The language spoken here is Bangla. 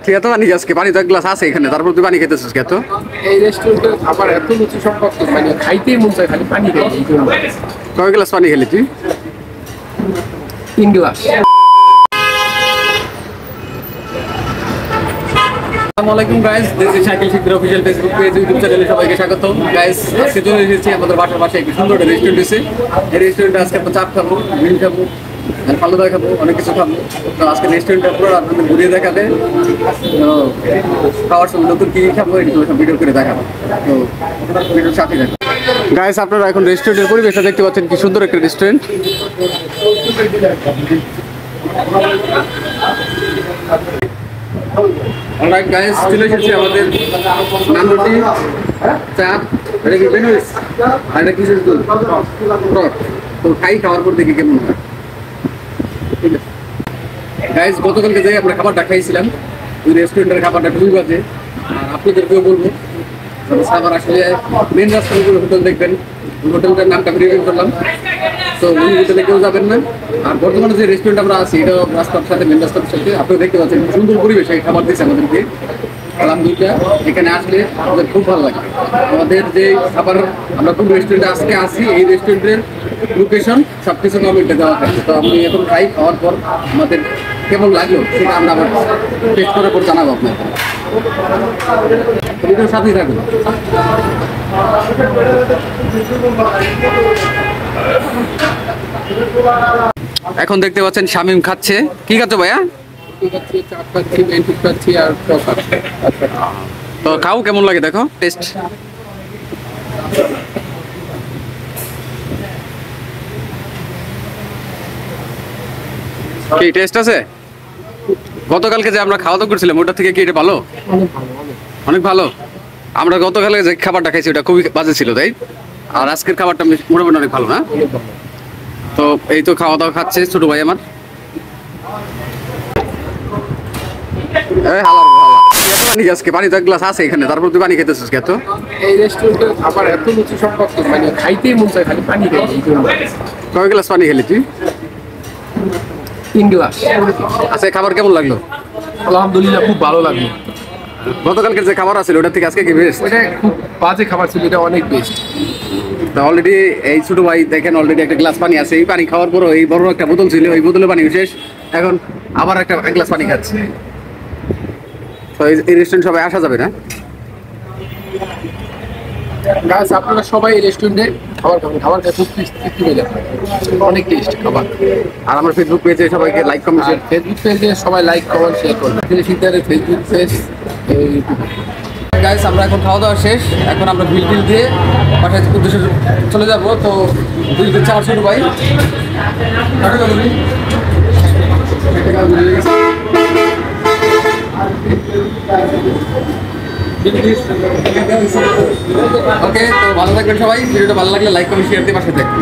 তুই এত পানি আজকে পানি তো এক গ্লাস আছে এখানে, তারপর তুই পানি খেতেছিস এত? এই রেস্টুরেন্টে আবার এত রুচি সম্পর্ক মানে খাইতেই মন চায়, খালি পানি খাই এই জন্য। কয় গ্লাস পানি খেলি তুই? 3 গ্লাস। আসসালামু আলাইকুম guys, this is Shakil Sikdar official Facebook page YouTube চ্যানেলে সবাইকে স্বাগতম। গাইস আজকে চলে এসেছি আমাদের বাসার পাশে একটি সুন্দর একটা রেস্টুরেন্ট আছে। এই রেস্টুরেন্টে আজকে আমরা চাপ খাবো, মিল খাবো, আর ফালুদা খাবো, অনেক কিছু খাবো। তো আজকে রেস্টুরেন্টটা পুরো আপনাদের ঘুরিয়ে দেখাবে, তো খাওয়ার সময় নতুন কী খাবো এগুলো সব ভিডিও করে দেখাবো। তো ভিডিওর সাথে দেখো গাইস। আপনারা এখন রেস্টুরেন্টের পরিবেশটা দেখতে পাচ্ছেন, কি সুন্দর একটা রেস্টুরেন্ট। অলরাইট গাইস, চলে এসেছি আমাদের নান রুটি, চাপ, এটা কি বেনুইস আর এটা কিসের দুধ তো খাওয়ার পর দেখি কেমন হয়। ঠিক আছে গাইস, গতকালকে যে আমরা খাবারটা খাইছিলাম ওই রেস্টুরেন্টের খাবারটা খুবই বাজে, আর আপনাদেরকেও বলবো খাবার আসলে মেন রাস্তার উপরে হোটেল দেখবেন, হোটেলটার নামটা আমি রিভিউ করলাম, তো ওই হোটেলে কেউ যাবেন না। আর বর্তমানে যে রেস্টুরেন্ট আমরা আছি এটা রাস্তার সাথে মেন রাস্তার সাথে, আপনারা দেখতে পাচ্ছেন সুন্দর পরিবেশ, এই খাবার দিচ্ছে আমাদেরকে আলহামদুলিল্লাহ। এখানে আসলে আমাদের খুব ভালো লাগে। আমাদের যে খাবার আমরা কোন রেস্টুরেন্টে আজকে আসি, এই রেস্টুরেন্টের লোকেশন সব কিছু কমেন্টে দেওয়া থাকে। তো আমি এখন খাওয়ার পর আমাদের কেমন লাগলো সেটা আমরা আবার টেস্ট করার পর জানাবো আপনাকে। ভিডিওর সাথেই থাকুন। এখন দেখতে পাচ্ছেন শামিম খাচ্ছে। কি খাচ্ছ ভাইয়া? চাপ খাচ্ছি, বেন্টুক খাচ্ছি আর চকা। তো খাও, কেমন লাগে দেখো টেস্ট। কি টেস্ট আছে? গতকালকে যে আমরা খাওয়া দাওয়া করছিলাম ওটা থেকে কি এটা ভালো? অনেক ভালো। আমরা গতকালকে যে খাবারটা খাইছি ওটা খুবই বাজে ছিল, তাই? আর আজকের খাবারটা মোটামুটি অনেক ভালো না? তো এই তো খাওয়া দাওয়া খাচ্ছে ছোট ভাই আমার। আজকে পানি তো এক গ্লাস আছে এখানে, তারপর তুই পানি খেতেছিস এত? এই রেস্টুরেন্টে আবার এত রুচি সম্পর্ক মানে খাইতেই মন চায়, খালি পানি খাই এই জন্য। কয় গ্লাস পানি খেলি তুই? 3 গ্লাস। আচ্ছা, খাবার কেমন লাগলো? আলহামদুলিল্লাহ, খুব ভালো লাগলো। গতকালকে যে খাবার আছে ওটা থেকে আজকে কি বেস্ট? ওটা খুব বাজে খাবার ছিল, এটা অনেক বেস্ট। অলরেডি এই ছোট ভাই দেখেন অলরেডি একটা গ্লাস পানি আছে, এই পানি খাওয়ার পরও এই বড় একটা বোতল ছিল, এই বোতলে পানি শেষ, এখন আবার একটা এক গ্লাস পানি খাচ্ছে। তো এই রেস্টুরেন্ট সবাই আসা যাবে না? গাছ আপনারা সবাই এই রেস্টুরেন্টে খাবার খাবেন, খাবার খেয়ে খুব তৃপ্তি পেয়ে যাবেন, অনেক টেস্ট খাবার। আর আমার ফেসবুক পেজে সবাইকে লাইক কমেন্ট শেয়ার। ফেসবুক পেজে সবাই লাইক কমেন্ট শেয়ার করবেন। শীতের ফেসবুক পেজ, ইউটিউব। গাইস, আমরা এখন খাওয়া দাওয়া শেষ, এখন আমরা বিল দিয়ে বাসায় উদ্দেশ্যে চলে যাবো। তো বিল দিচ্ছে আমার ছোট ভাই। ওকে, তো ভালো থাকবেন সবাই। ভিডিওটা ভালো লাগলে লাইক কমেন্ট শেয়ার দিয়ে পাশে থাকবেন।